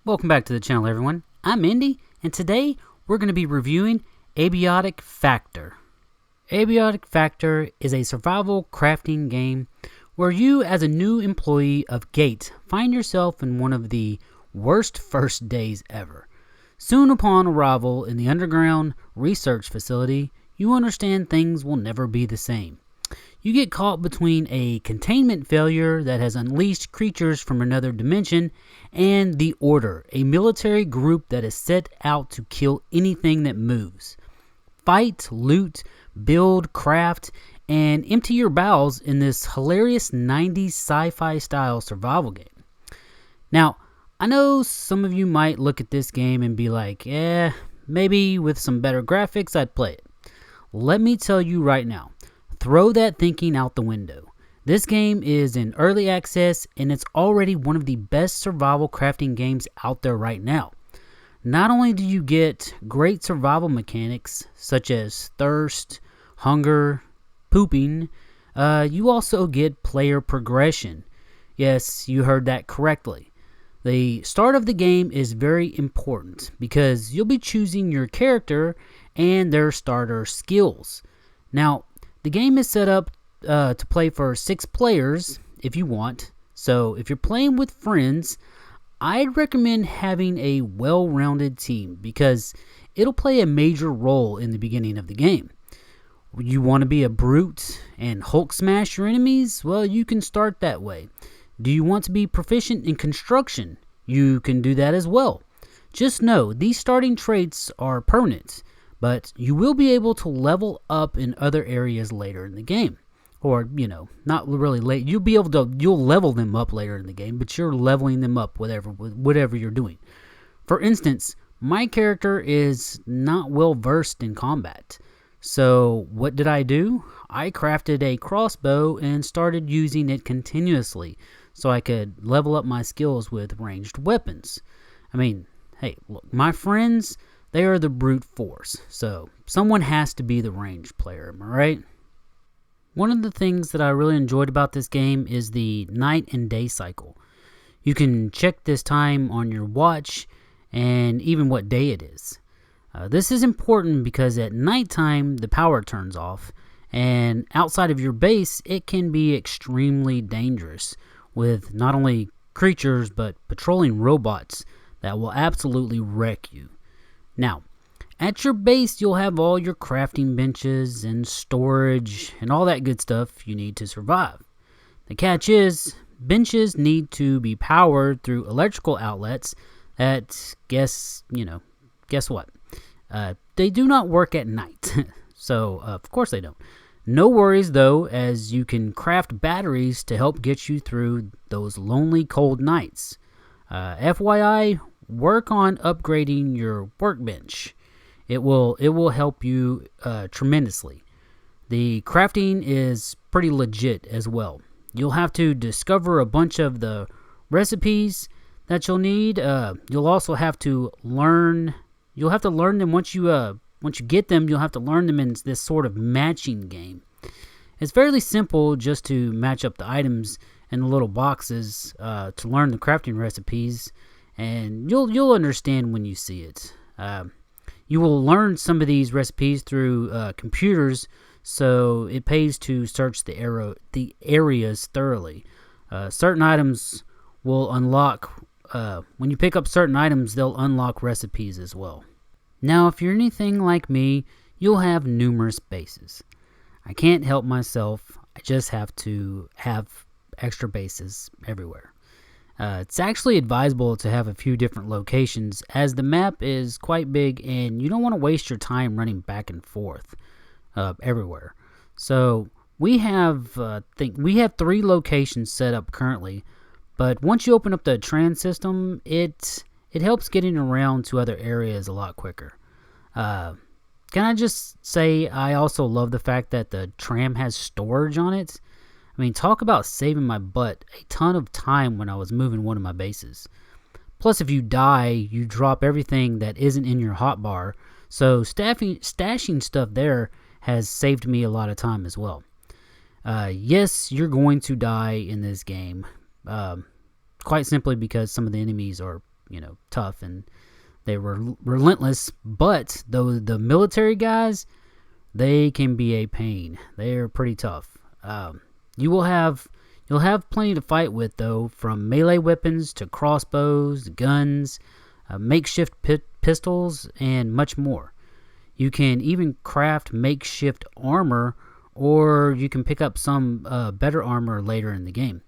Welcome back to the channel, everyone. I'm Indy, and today we're going to be reviewing Abiotic Factor. Abiotic Factor is a survival crafting game where you, as a new employee of Gate, find yourself in one of the worst first days ever. Soon upon arrival in the underground research facility, you understand things will never be the same. You get caught between a containment failure that has unleashed creatures from another dimension and the Order, a military group that is set out to kill anything that moves. Fight, loot, build, craft, and empty your bowels in this hilarious 90s sci-fi style survival game. Now, I know some of you might look at this game and be like, maybe with some better graphics I'd play it. Let me tell you right now. Throw that thinking out the window. This game is in early access and it's already one of the best survival crafting games out there right now. Not only do you get great survival mechanics such as thirst, hunger, pooping, you also get player progression. Yes, you heard that correctly. The start of the game is very important because you'll be choosing your character and their starter skills. Now, the game is set up to play for 6 players if you want, so if you're playing with friends, I'd recommend having a well-rounded team because it'll play a major role in the beginning of the game. You want to be a brute and Hulk smash your enemies? Well, you can start that way. Do you want to be proficient in construction? You can do that as well. Just know, these starting traits are permanent, but you will be able to level up in other areas later in the game. Or, not really late. You'll level them up later in the game, but you're leveling them up whatever you're doing. For instance, my character is not well versed in combat. So what did I do? I crafted a crossbow and started using it continuously so I could level up my skills with ranged weapons. I mean, hey, look, my friends, they are the brute force, so someone has to be the ranged player, am I right? One of the things that I really enjoyed about this game is the night and day cycle. You can check this time on your watch and even what day it is. This is important because at nighttime the power turns off, and outside of your base it can be extremely dangerous with not only creatures but patrolling robots that will absolutely wreck you. Now, at your base, you'll have all your crafting benches and storage and all that good stuff you need to survive. The catch is, benches need to be powered through electrical outlets that, guess what? They do not work at night. So, of course they don't. No worries though, as you can craft batteries to help get you through those lonely cold nights. FYI, work on upgrading your workbench. It will help you tremendously. The crafting is pretty legit as well. You'll have to discover a bunch of the recipes that you'll need. You'll also have to learn. You'll have to learn them once you get them. You'll have to learn them in this sort of matching game. It's fairly simple just to match up the items in the little boxes to learn the crafting recipes. And you'll understand when you see it. You will learn some of these recipes through computers, so it pays to search the areas thoroughly. Certain items will unlock, when you pick up certain items, they'll unlock recipes as well. Now, if you're anything like me, you'll have numerous bases. I can't help myself, I just have to have extra bases everywhere. It's actually advisable to have a few different locations as the map is quite big and you don't want to waste your time running back and forth everywhere. So we have 3 locations set up currently, but once you open up the tram system, it helps getting around to other areas a lot quicker. Can I just say I also love the fact that the tram has storage on it. I mean, talk about saving my butt a ton of time when I was moving one of my bases. Plus, if you die, you drop everything that isn't in your hotbar, so stashing stuff there has saved me a lot of time as well. Yes, you're going to die in this game, quite simply because some of the enemies are tough and they were relentless. But the military guys, they can be a pain. They're pretty tough. You'll have plenty to fight with though, from melee weapons to crossbows, guns, makeshift pistols, and much more. You can even craft makeshift armor, or you can pick up some better armor later in the game.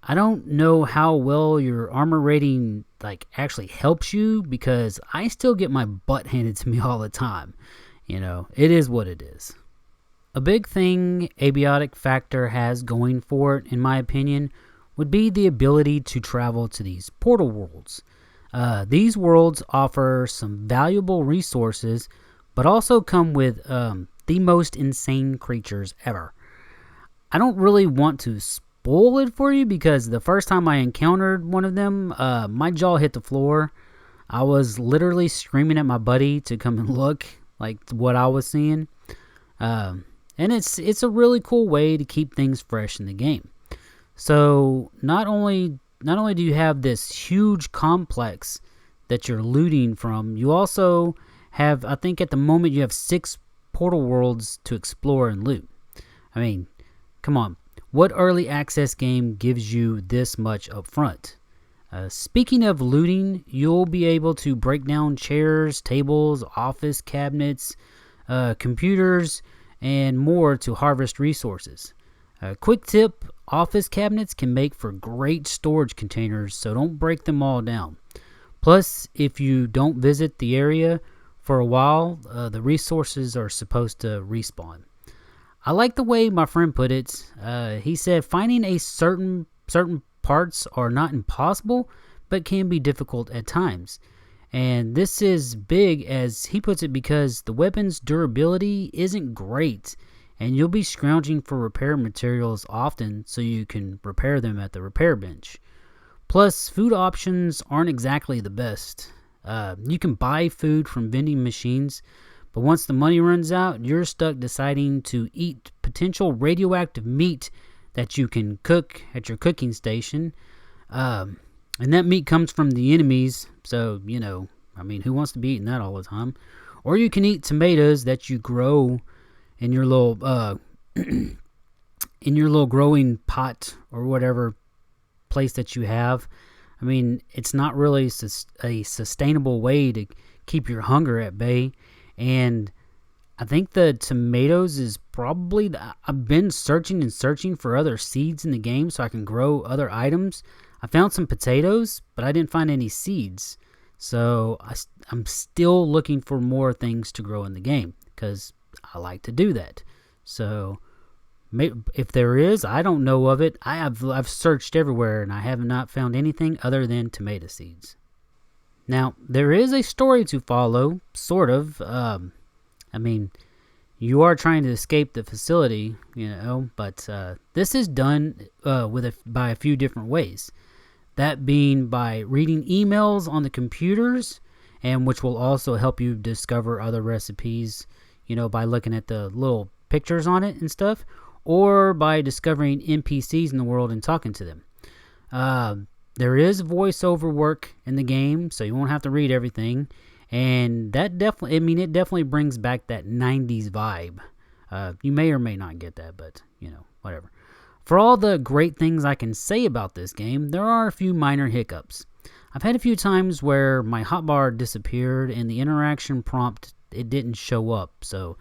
I don't know how well your armor rating actually helps you, because I still get my butt handed to me all the time. It is what it is. A big thing Abiotic Factor has going for it, in my opinion, would be the ability to travel to these portal worlds. These worlds offer some valuable resources, but also come with the most insane creatures ever. I don't really want to spoil it for you, because the first time I encountered one of them, my jaw hit the floor. I was literally screaming at my buddy to come and look what I was seeing. And it's a really cool way to keep things fresh in the game. So not only do you have this huge complex that you're looting from, you also have, I think at the moment, you have 6 portal worlds to explore and loot. I mean, come on. What early access game gives you this much up front? Speaking of looting, you'll be able to break down chairs, tables, office cabinets, computers, and more to harvest resources. Quick tip, office cabinets can make for great storage containers, so don't break them all down. Plus, if you don't visit the area for a while, the resources are supposed to respawn. I like the way my friend put it. He said finding a certain parts are not impossible, but can be difficult at times. And this is big, as he puts it, because the weapon's durability isn't great, and you'll be scrounging for repair materials often so you can repair them at the repair bench. Plus, food options aren't exactly the best. You can buy food from vending machines, but once the money runs out, you're stuck deciding to eat potential radioactive meat that you can cook at your cooking station. And that meat comes from the enemies, so, who wants to be eating that all the time? Or you can eat tomatoes that you grow in your little growing pot or whatever place that you have. I mean, it's not really a sustainable way to keep your hunger at bay. And I think the tomatoes is probably... I've been searching for other seeds in the game so I can grow other items. I found some potatoes, but I didn't find any seeds. So I'm still looking for more things to grow in the game, because I like to do that. So if there is, I don't know of it. I've searched everywhere, and I have not found anything other than tomato seeds. Now, there is a story to follow, sort of. You are trying to escape the facility, but this is done by a few different ways. That being by reading emails on the computers, and which will also help you discover other recipes, by looking at the little pictures on it and stuff, or by discovering NPCs in the world and talking to them. There is voiceover work in the game, so you won't have to read everything. And that definitely brings back that 90s vibe. You may or may not get that, but, whatever. For all the great things I can say about this game, there are a few minor hiccups. I've had a few times where my hotbar disappeared and the interaction prompt, it didn't show up, so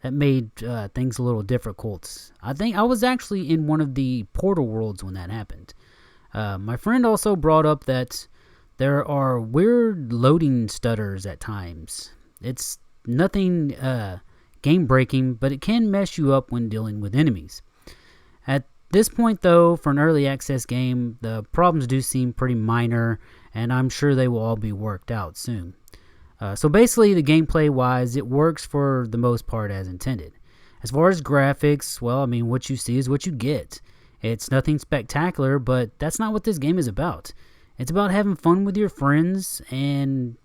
that made things a little difficult. I think I was actually in one of the portal worlds when that happened. My friend also brought up that there are weird loading stutters at times. It's nothing game breaking, but it can mess you up when dealing with enemies. At this point though, for an early access game, the problems do seem pretty minor, and I'm sure they will all be worked out soon. So basically, the gameplay wise, it works for the most part as intended. As far as graphics, well, what you see is what you get. It's nothing spectacular, but that's not what this game is about. It's about having fun with your friends and,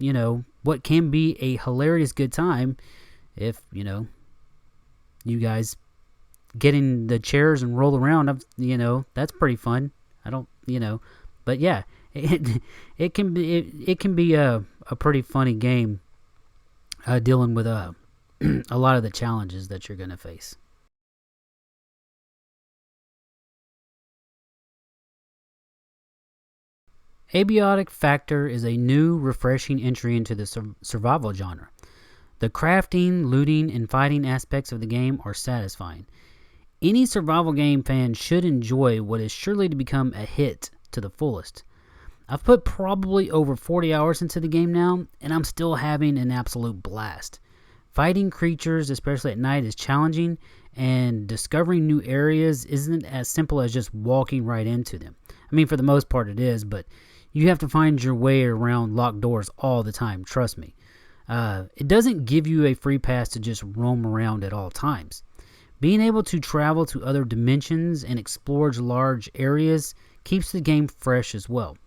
what can be a hilarious good time if, you guys get in the chairs and roll around. That's pretty fun. But yeah, it can be a pretty funny game dealing with a lot of the challenges that you're going to face. Abiotic Factor is a new, refreshing entry into the survival genre. The crafting, looting, and fighting aspects of the game are satisfying. Any survival game fan should enjoy what is surely to become a hit to the fullest. I've put probably over 40 hours into the game now, and I'm still having an absolute blast. Fighting creatures, especially at night, is challenging, and discovering new areas isn't as simple as just walking right into them. I mean, for the most part it is, but you have to find your way around locked doors all the time, trust me. It doesn't give you a free pass to just roam around at all times. Being able to travel to other dimensions and explore large areas keeps the game fresh as well.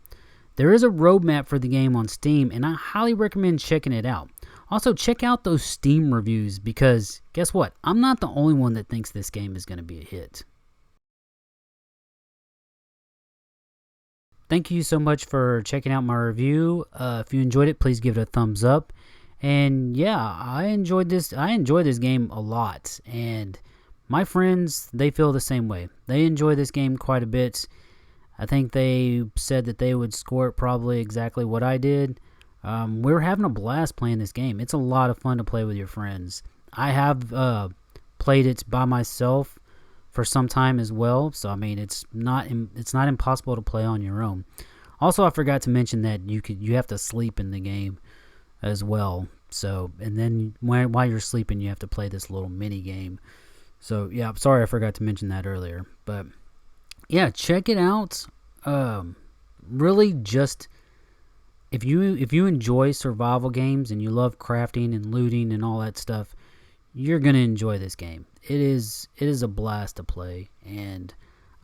There is a roadmap for the game on Steam, and I highly recommend checking it out. Also, check out those Steam reviews because, guess what? I'm not the only one that thinks this game is going to be a hit. Thank you so much for checking out my review. If you enjoyed it, please give it a thumbs up. And yeah, I enjoy this game a lot. And my friends, they feel the same way. They enjoy this game quite a bit. I think they said that they would score it probably exactly what I did. We're having a blast playing this game. It's a lot of fun to play with your friends. I have played it by myself for some time as well, so I mean it's not impossible to play on your own. Also, I forgot to mention that you have to sleep in the game as well. So, and then while you're sleeping, you have to play this little mini game. So yeah, I'm sorry I forgot to mention that earlier, but yeah, check it out. Really, just if you enjoy survival games and you love crafting and looting and all that stuff, you're gonna enjoy this game. It is a blast to play, and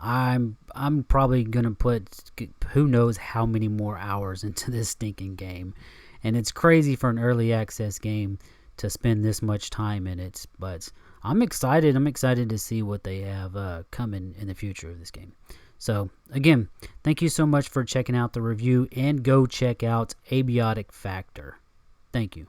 I'm probably gonna put who knows how many more hours into this stinking game, and it's crazy for an early access game to spend this much time in it. But I'm excited. I'm excited to see what they have coming in the future of this game. So again, thank you so much for checking out the review, and go check out Abiotic Factor. Thank you.